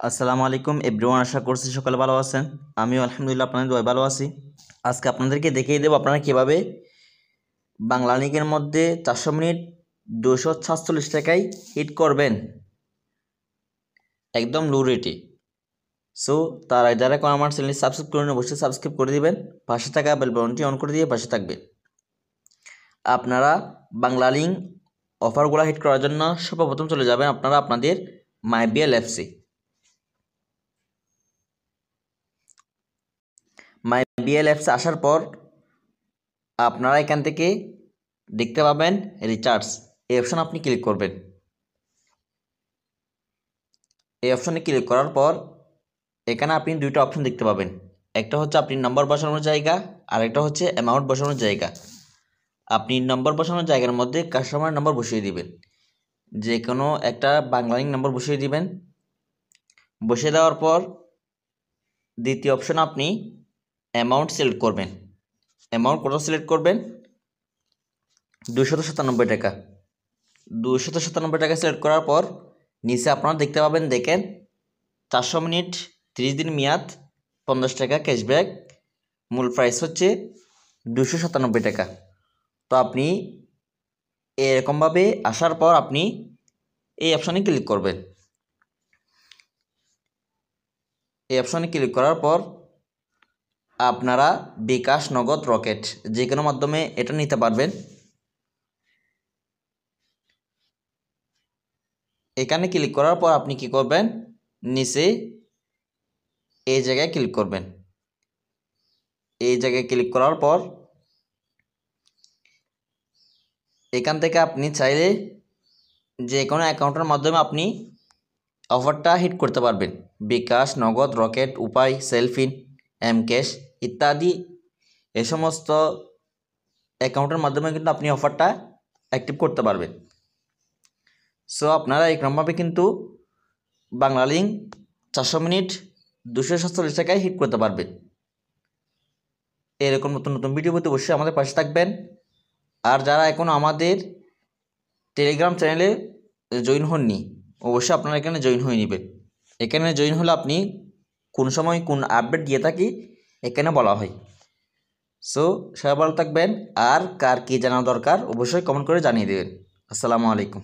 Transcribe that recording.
আসসালামু আলাইকুম এভরিওয়ান, আশা করছি সকালে ভালো আছেন। আমিও আলহামদুলিল্লাহ আপনাদের দোয়ায় ভালো আছি। আজকে আপনাদেরকে দেখিয়ে দেবো আপনারা কীভাবে বাংলা লিগের মধ্যে 400 মিনিট 246 টাকায় হিট করবেন একদম লো রেটে। সো তার যারা এখন আমার চ্যানেল সাবস্ক্রাইব করে নিন, অবশ্যই সাবস্ক্রাইব করে দিবেন, পাশে থাকা বেল বাটনটি অন করে দিয়ে পাশে থাকবেন। আপনারা বাংলা লিঙ্ক অফারগুলো হিট করার জন্য সর্বপ্রথম চলে যাবেন আপনারা আপনাদের মাইবিএল অ্যাপসে। মাইবিএল অ্যাপসে আসার পর আপনারা এখান থেকে দেখতে পাবেন রিচার্জ, এই অপশন আপনি ক্লিক করবেন। এই অপশনে ক্লিক করার পর এখানে আপনি দুইটা অপশন দেখতে পাবেন, একটা হচ্ছে আপনি নম্বর বসানোর জায়গা আর একটা হচ্ছে অ্যামাউন্ট বসানোর জায়গা। আপনি নম্বর বসানোর জায়গার মধ্যে কাস্টমার নম্বর বসিয়ে দিবেন, যে কোনো একটা বাংলা লিঙ্ক নম্বর বসিয়ে দিবেন। বসিয়ে দেওয়ার পর দ্বিতীয় অপশন আপনি অ্যামাউন্ট সিলেক্ট করবেন। অ্যামাউন্ট কত সিলেক্ট করবেন? 297 টাকা। 297 টাকা সিলেক্ট করার পর নিচে আপনারা দেখতে পাবেন, দেখেন 400 মিনিট 30 দিন মেয়াদ 50 টাকা ক্যাশব্যাক, মূল প্রাইস হচ্ছে 297 টাকা। তো আপনি এরকমভাবে আসার পর আপনি এই অপশানে ক্লিক করবেন। এই অপশানে ক্লিক করার পর আপনারা বিকাশ, নগদ, রকেট যে কোনো মাধ্যমে এটা নিতে পারবেন। এখানে ক্লিক করার পর আপনি কি করবেন, নিচে এই জায়গায় ক্লিক করবেন। এই জায়গায় ক্লিক করার পর এখান থেকে আপনি চাইলে যে কোনো অ্যাকাউন্টের মাধ্যমে আপনি অফারটা হিট করতে পারবেন। বিকাশ, নগদ, রকেট, উপায়, সেলফিন, এম ক্যাশ ইত্যাদি এই সমস্ত অ্যাকাউন্টের মাধ্যমে কিন্তু আপনি অফারটা অ্যাক্টিভ করতে পারবেন। সো আপনারা এরকমভাবে কিন্তু বাংলা লিঙ্ক 400 মিনিট 247 টাকায় হিট করতে পারবেন। এরকম নতুন নতুন ভিডিও পেতে অবশ্যই আমাদের পাশে থাকবেন। আর যারা এখনও আমাদের টেলিগ্রাম চ্যানেলে জয়েন হননি, অবশ্যই আপনারা এখানে জয়েন হয়ে নেবেন। এখানে জয়েন হলে আপনি কোন সময় কোন আপডেট দিয়ে থাকি এখানে বলা হয়। সো সবাই ভালো থাকবেন, আর কার কী জানা দরকার অবশ্যই কমেন্ট করে জানিয়ে দেবেন। আসসালামু আলাইকুম।